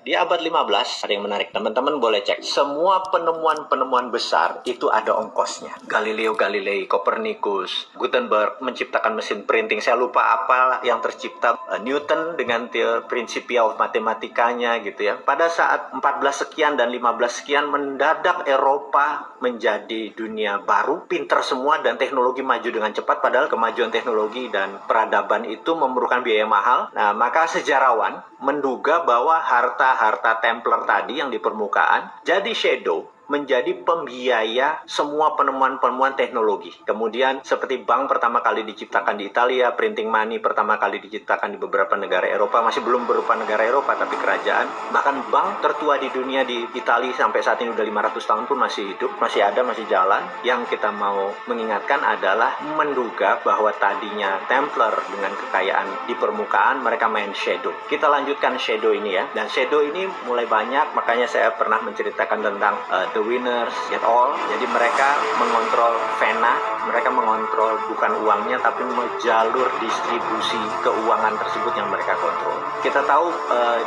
Di abad 15 ada yang menarik. Teman-teman boleh cek. Semua penemuan-penemuan besar itu ada ongkosnya. Galileo Galilei, Copernicus, Gutenberg menciptakan mesin printing. Saya lupa apa yang tercipta. Newton dengan Principia of Matematikanya gitu ya. Pada saat 14 sekian dan 15 sekian mendadak Eropa menjadi dunia baru, pinter semua dan teknologi maju dengan cepat. Padahal kemajuan teknologi dan peradaban itu memerlukan biaya mahal. Nah, maka sejarawan menduga bahwa harta-harta Templar tadi yang di permukaan jadi shadow, menjadi pembiaya semua penemuan-penemuan teknologi. Kemudian seperti bank pertama kali diciptakan di Italia, printing money pertama kali diciptakan di beberapa negara Eropa, masih belum berupa negara Eropa tapi kerajaan. Bahkan bank tertua di dunia di Italia sampai saat ini udah 500 tahun pun masih hidup, masih ada, masih jalan. Yang kita mau mengingatkan adalah menduga bahwa tadinya Templar dengan kekayaan di permukaan mereka main shadow. Kita lanjutkan shadow ini ya. Dan shadow ini mulai banyak, makanya saya pernah menceritakan tentang the winners get all. Jadi mereka mengontrol vena, mereka mengontrol bukan uangnya tapi jalur distribusi keuangan tersebut yang mereka kontrol. Kita tahu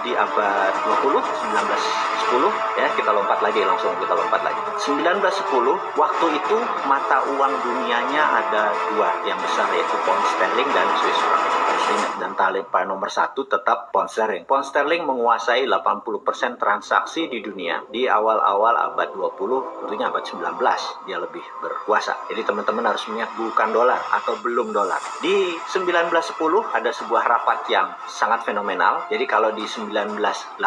di abad 20, 1910 ya, kita lompat lagi 1910, waktu itu mata uang dunianya ada dua yang besar, yaitu pound sterling dan Swiss franc. Dan talipan nomor satu tetap pound sterling. Pound sterling menguasai 80% transaksi di dunia di awal-awal abad 20, tentunya abad 19 dia lebih berkuasa. Jadi teman-teman harus ingat bukan dolar atau belum dolar. Di 1910 ada sebuah rapat yang sangat fenomenal. Jadi kalau di 1989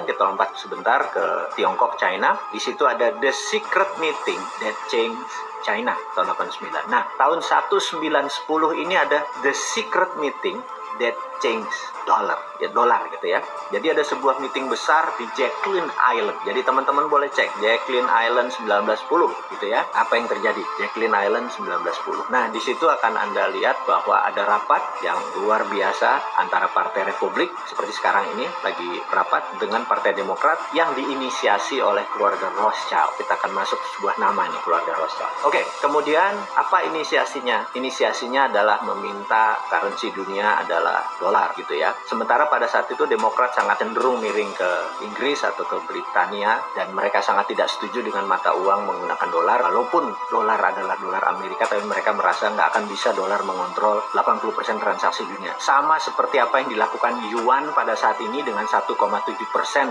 kita lompat sebentar ke Tiongkok, China. Di situ ada The Secret Meeting That Changed China tahun 89. Nah, tahun 1910 ini ada The Secret Meeting That Changed Dollar, ya dolar gitu ya. Jadi ada sebuah meeting besar di Jacqueline Island. Jadi teman-teman boleh cek Jacqueline Island 1910 gitu ya. Apa yang terjadi? Jacqueline Island 1910. Nah, di situ akan Anda lihat bahwa ada rapat yang luar biasa antara Partai Republik seperti sekarang ini lagi rapat dengan Partai Demokrat yang diinisiasi oleh keluarga Rothschild. Kita akan masuk sebuah nama nih, keluarga Rothschild. Oke, kemudian apa inisiasinya? Inisiasinya adalah meminta currency dunia adalah dolar gitu ya. Sementara pada saat itu Demokrat sangat cenderung miring ke Inggris atau ke Britania dan mereka sangat tidak setuju dengan mata uang menggunakan dolar. Walaupun dolar adalah dolar Amerika, tapi mereka merasa nggak akan bisa dolar mengontrol 80% transaksi dunia. Sama seperti apa yang dilakukan yuan pada saat ini dengan 1,7%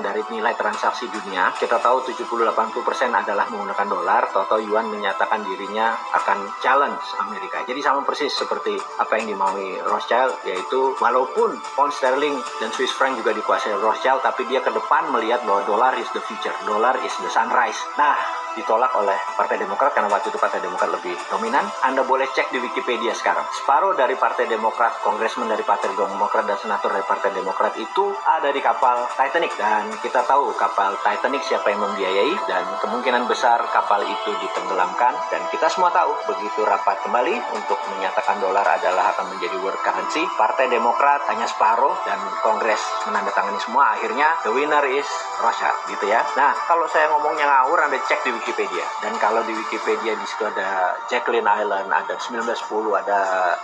dari nilai transaksi dunia. Kita tahu 70-80% adalah menggunakan dolar. Toto yuan menyatakan dirinya akan challenge Amerika. Jadi sama persis seperti apa yang dimaui Rothschild, yaitu walaupun pound sterling dan Swiss franc juga dikuasai Rothschild, tapi dia ke depan melihat bahwa dolar is the future, dolar is the sunrise. Nah, ditolak oleh Partai Demokrat karena waktu itu Partai Demokrat lebih dominan. Anda boleh cek di Wikipedia sekarang. Separuh dari Partai Demokrat, kongresmen dari Partai Demokrat dan senator dari Partai Demokrat itu ada di kapal Titanic. Dan kita tahu kapal Titanic siapa yang membiayai dan kemungkinan besar kapal itu ditenggelamkan. Dan kita semua tahu begitu rapat kembali untuk menyatakan dolar adalah akan menjadi world currency, Partai Demokrat hanya separuh dan kongres menandatangani semua. Akhirnya the winner is Rothschild gitu ya. Nah, kalau saya ngomongnya ngawur, Anda cek di Wikipedia. Dan kalau di Wikipedia di situ ada Jacqueline Island, ada 1910, ada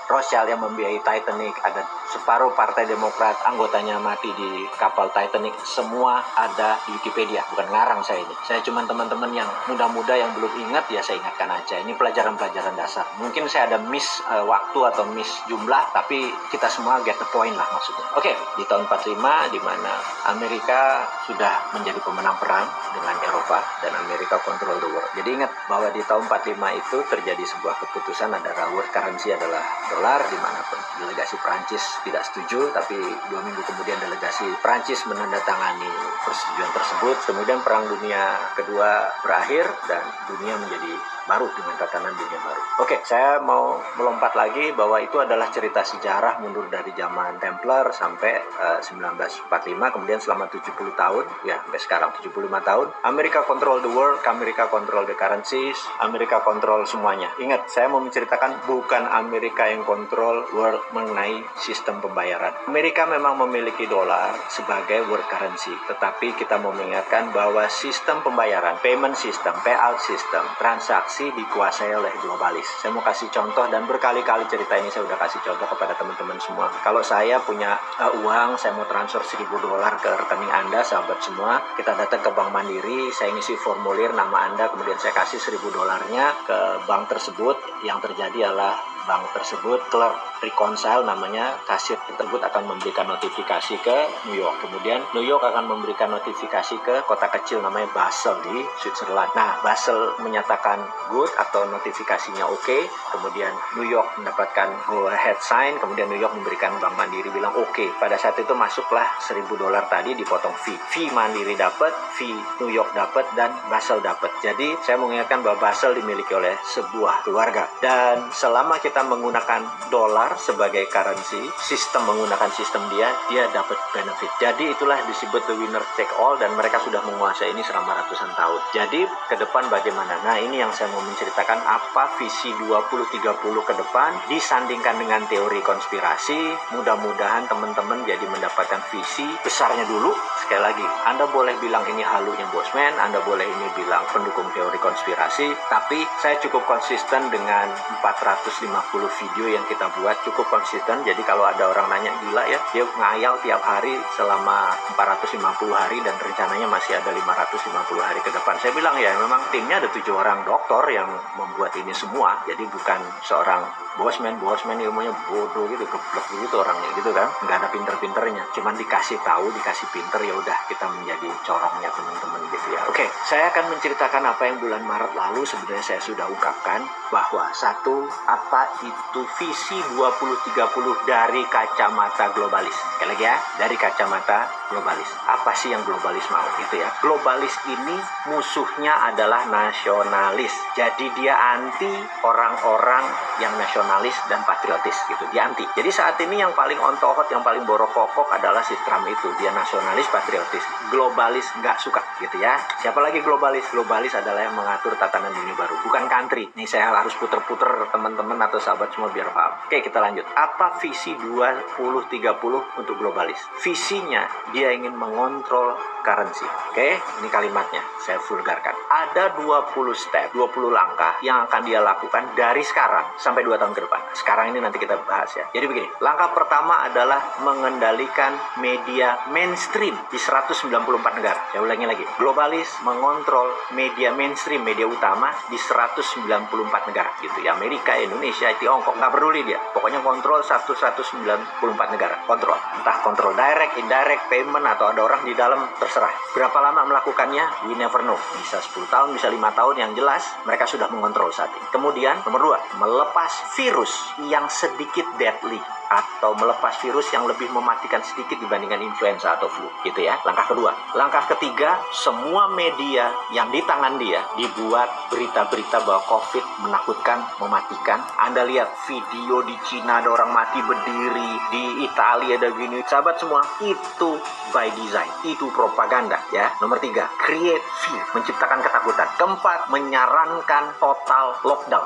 Rothschild yang membiayai Titanic, ada separuh Partai Demokrat anggotanya mati di kapal Titanic, semua ada di Wikipedia. Bukan ngarang saya ini. Saya cuma teman-teman yang muda-muda yang belum ingat ya saya ingatkan aja. Ini pelajaran-pelajaran dasar. Mungkin saya ada miss waktu atau miss jumlah, tapi kita semua get the point lah maksudnya. Oke, di tahun 45 di mana Amerika sudah menjadi pemenang perang dengan Eropa dan Amerika kontrol the world. Jadi ingat bahwa di tahun 45 itu terjadi sebuah keputusan adalah world currency adalah dolar, di mana delegasi Prancis tidak setuju, tapi 2 minggu kemudian delegasi Prancis menandatangani persetujuan tersebut. Kemudian Perang Dunia Kedua berakhir dan dunia menjadi baru dengan tatanan dunia baru. Oke, saya mau melompat lagi bahwa itu adalah cerita sejarah mundur dari zaman Templar sampai 1945, kemudian selama 70 tahun, ya sampai sekarang 75 tahun, Amerika control the world, Amerika control the currencies, Amerika kontrol semuanya. Ingat, saya mau menceritakan bukan Amerika yang kontrol world mengenai sistem pembayaran. Amerika memang memiliki dolar sebagai world currency, tetapi kita mau mengingatkan bahwa sistem pembayaran, payment system, payout system, transaksi masih dikuasai oleh globalis. Saya mau kasih contoh, dan berkali-kali cerita ini saya udah kasih contoh kepada teman-teman semua. Kalau saya punya uang, saya mau transfer $1.000 ke rekening Anda, sahabat semua, kita datang ke Bank Mandiri, saya ngisi formulir nama Anda, kemudian saya kasih $1.000-nya ke bank tersebut. Yang terjadi adalah bank tersebut, clerk reconcile namanya, kasir tersebut akan memberikan notifikasi ke New York. Kemudian New York akan memberikan notifikasi ke kota kecil namanya Basel di Switzerland. Nah, Basel menyatakan good atau notifikasinya oke. Kemudian New York mendapatkan go ahead sign. Kemudian New York memberikan Bank Mandiri bilang oke. Pada saat itu masuklah $1.000 tadi, dipotong fee. Fee Mandiri dapat, fee New York dapat, dan Basel dapat. Jadi saya mengingatkan bahwa Basel dimiliki oleh sebuah keluarga. Dan selama kita menggunakan dolar sebagai currency, sistem menggunakan sistem dia dapat benefit. Jadi itulah disebut the winner take all, dan mereka sudah menguasai ini selama ratusan tahun. Jadi ke depan bagaimana? Nah, ini yang saya mau menceritakan, apa visi 2030 ke depan disandingkan dengan teori konspirasi. Mudah-mudahan teman-teman jadi mendapatkan visi besarnya dulu. Sekali lagi, Anda boleh bilang ini halunya Bosman, Anda boleh ini bilang pendukung teori konspirasi, tapi saya cukup konsisten dengan 450 video yang kita buat, cukup konsisten. Jadi kalau ada orang nanya, gila ya, dia ngayal tiap hari selama 450 hari dan rencananya masih ada 550 hari ke depan. Saya bilang ya, memang timnya ada 7 orang dokter yang membuat ini semua. Jadi bukan seorang Bosman ilmunya bodoh gitu, geblek gitu orangnya gitu kan, nggak ada pinter-pinternya, cuman dikasih tahu, dikasih pinter, ya udah kita menjadi corongnya teman-teman gitu ya. Oke, saya akan menceritakan apa yang bulan Maret lalu sebenarnya saya sudah ungkapkan, bahwa satu, apa itu visi 2030 dari kacamata globalis. Sekali lagi ya, dari kacamata globalis. Apa sih yang globalis mau gitu ya? Globalis ini musuhnya adalah nasionalis. Jadi dia anti orang-orang yang nasionalis dan patriotis gitu. Dia anti. Jadi saat ini yang paling ontohot, yang paling borokokok adalah si Trump itu. Dia nasionalis, patriotis. Globalis nggak suka gitu ya. Siapa lagi globalis? Globalis adalah yang mengatur tatanan dunia baru, bukan country. Nih saya harus puter-puter teman-teman atau sahabat semua biar paham. Oke, kita lanjut. Apa visi 2030 untuk globalis? Visinya dia ingin mengontrol currency. Oke, ini kalimatnya saya vulgarkan. Ada 20 step, 20 langkah yang akan dia lakukan dari sekarang sampai 2 tahun ke depan. Sekarang ini nanti kita bahas ya. Jadi begini, langkah pertama adalah mengendalikan media mainstream di 194 negara. Saya ulangi lagi. Globalis mengontrol media mainstream, media utama di 194 negara gitu ya. Amerika, Indonesia, Tiongkok, nggak peduli dia. Pokoknya kontrol 194 negara. Kontrol. Entah kontrol direct, indirect, payment, atau ada orang di dalam, terserah. Berapa lama melakukannya? We never know. Bisa 10 tahun, bisa 5 tahun, yang jelas mereka sudah mengontrol saat ini. Kemudian, nomor 2, melepas virus yang sedikit deadly, atau melepas virus yang lebih mematikan sedikit dibandingkan influenza atau flu gitu ya. Langkah kedua. Langkah ketiga, semua media yang di tangan dia dibuat berita-berita bahwa COVID menakutkan, mematikan. Anda lihat video di Cina ada orang mati berdiri, di Italia ada gini. Sahabat semua, itu by design, itu propaganda ya. Nomor 3, create fear, menciptakan ketakutan. Keempat, menyarankan total lockdown,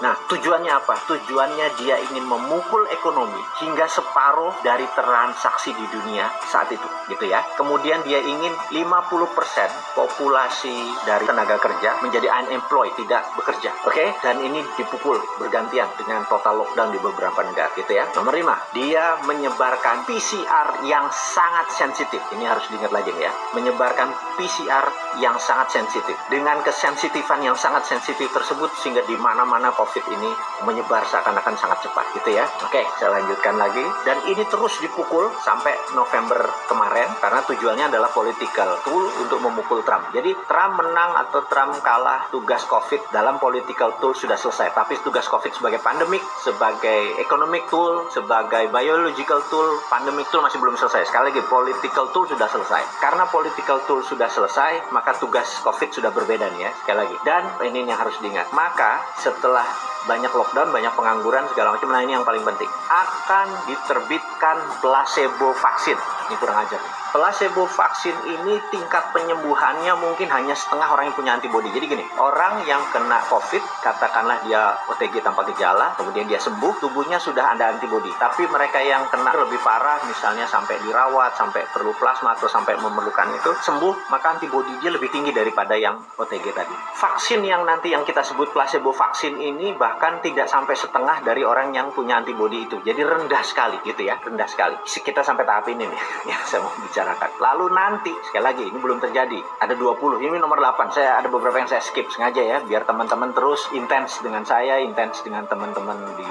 Nah, tujuannya apa? Tujuannya dia ingin memukul ekonomi hingga separuh dari transaksi di dunia saat itu gitu ya. Kemudian dia ingin 50% populasi dari tenaga kerja menjadi unemployed, tidak bekerja. Oke? Dan ini dipukul bergantian dengan total lockdown di beberapa negara gitu ya. Nomor 5, dia menyebarkan PCR yang sangat sensitif. Ini harus diingat lagi ya. Menyebarkan PCR yang sangat sensitif. Dengan kesensitifan yang sangat sensitif tersebut sehingga di mana-mana COVID ini menyebar seakan-akan sangat cepat gitu ya. Oke, saya lanjutkan lagi. Dan ini terus dipukul sampai November kemarin karena tujuannya adalah political tool untuk memukul Trump. Jadi Trump menang atau Trump kalah, tugas COVID dalam political tool sudah selesai. Tapi tugas COVID sebagai pandemic, sebagai economic tool, sebagai biological tool, pandemic tool masih belum selesai. Sekali lagi, political tool sudah selesai. Karena political tool sudah selesai, maka tugas COVID sudah berbeda nih ya. Sekali lagi. Dan ini yang harus diingat. Maka setelah banyak lockdown, banyak pengangguran, segala macam. Nah, ini yang paling penting. Akan diterbitkan placebo vaksin. Ini kurang ajar. placebo vaksin ini tingkat penyembuhannya mungkin hanya setengah orang yang punya antibodi. Jadi gini, orang yang kena COVID, katakanlah dia OTG tanpa gejala, kemudian dia sembuh, tubuhnya sudah ada antibodi. Tapi mereka yang kena lebih parah, misalnya sampai dirawat, sampai perlu plasma, atau sampai memerlukan itu, sembuh, maka antibodi dia lebih tinggi daripada yang OTG tadi. Vaksin yang nanti yang kita sebut placebo vaksin ini bahkan tidak sampai setengah dari orang yang punya antibodi itu. Jadi rendah sekali gitu ya, rendah sekali. Kita sampai tahap ini nih yang saya mau bicarakan. Lalu nanti, sekali lagi, ini belum terjadi. Ada 20, ini nomor 8. Saya ada beberapa yang saya skip sengaja ya, biar teman-teman terus intens dengan saya, intens dengan teman-teman di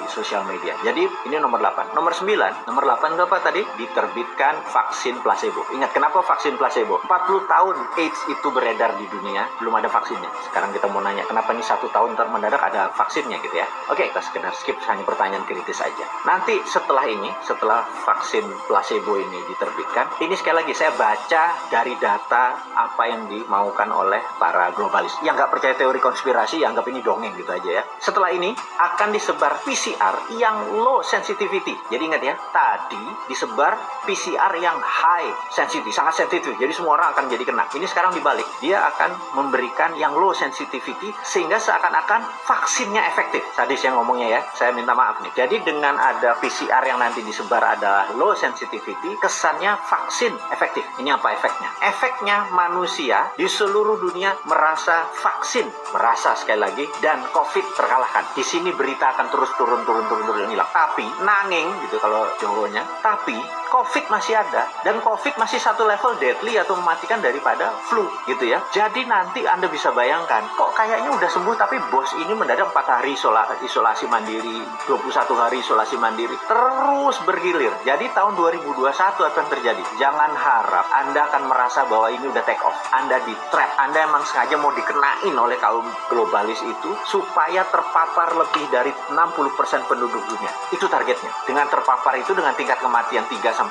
sosial media. Jadi ini nomor 8. Nomor 9, nomor 8 itu apa tadi? Diterbitkan vaksin placebo. Ingat, kenapa vaksin placebo? 40 tahun AIDS itu beredar di dunia, belum ada vaksinnya. Sekarang kita mau nanya, kenapa ini 1 tahun mendadak ada vaksinnya gitu ya? Oke, kita sekedar skip, hanya pertanyaan kritis saja. Nanti setelah ini, setelah vaksin placebo ini diterbitkan, ini sekali lagi saya baca dari data apa yang dimaukan oleh para globalis. Yang nggak percaya teori konspirasi, ya anggap ini dongeng gitu aja ya. Setelah ini akan disebar PCR yang low sensitivity. Jadi ingat ya, tadi disebar PCR yang high sensitivity, sangat sensitif. Jadi semua orang akan jadi kena. Ini sekarang dibalik. Dia akan memberikan yang low sensitivity sehingga seakan-akan vaksinnya efektif. Sadis yang ngomongnya ya, saya minta maaf nih. Jadi dengan ada PCR yang nanti disebar ada low sensitivity, kesannya vaksin efektif. Ini apa efeknya? Efeknya manusia di seluruh dunia merasa vaksin, merasa sekali lagi, dan COVID terkalahkan. Di sini berita akan terus turun hilang. Tapi nanging gitu kalau Jawanya, tapi COVID masih ada, dan COVID masih satu level deadly atau mematikan daripada flu gitu ya. Jadi nanti Anda bisa bayangkan, kok kayaknya udah sembuh tapi bos ini mendadak 4 hari isolasi mandiri, 21 hari isolasi mandiri, terus bergilir. Jadi tahun 2021 akan terjadi. Jangan harap Anda akan merasa bahwa ini udah take off. Anda di trap. Anda emang sengaja mau dikenain oleh kaum globalis itu supaya terpapar lebih dari 60% penduduk dunia. Itu targetnya. Dengan terpapar itu dengan tingkat kematian 3-4%,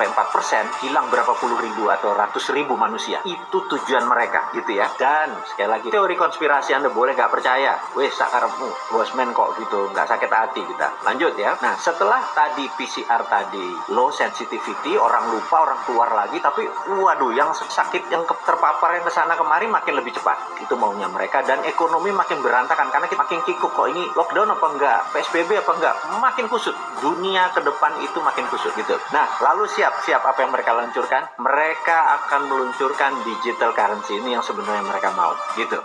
hilang berapa puluh ribu atau ratus ribu manusia. Itu tujuan mereka gitu ya. Dan sekali lagi, teori konspirasi Anda boleh nggak percaya. Wes sakarepmu, bosman kok gitu, nggak sakit hati kita. Lanjut ya. Nah, setelah tadi PCR tadi low sensitivity, orang lupa, orang keluar lagi, tapi waduh, yang sakit, yang terpapar yang kesana kemari makin lebih cepat. Itu maunya mereka, dan ekonomi makin berantakan karena kita makin kikuk. Kok ini lockdown apa enggak, PSBB apa enggak, makin kusut. Dunia ke depan itu makin kusut gitu. Nah, lalu siap apa yang mereka luncurkan? Mereka akan meluncurkan digital currency, ini yang sebenarnya mereka mau gitu.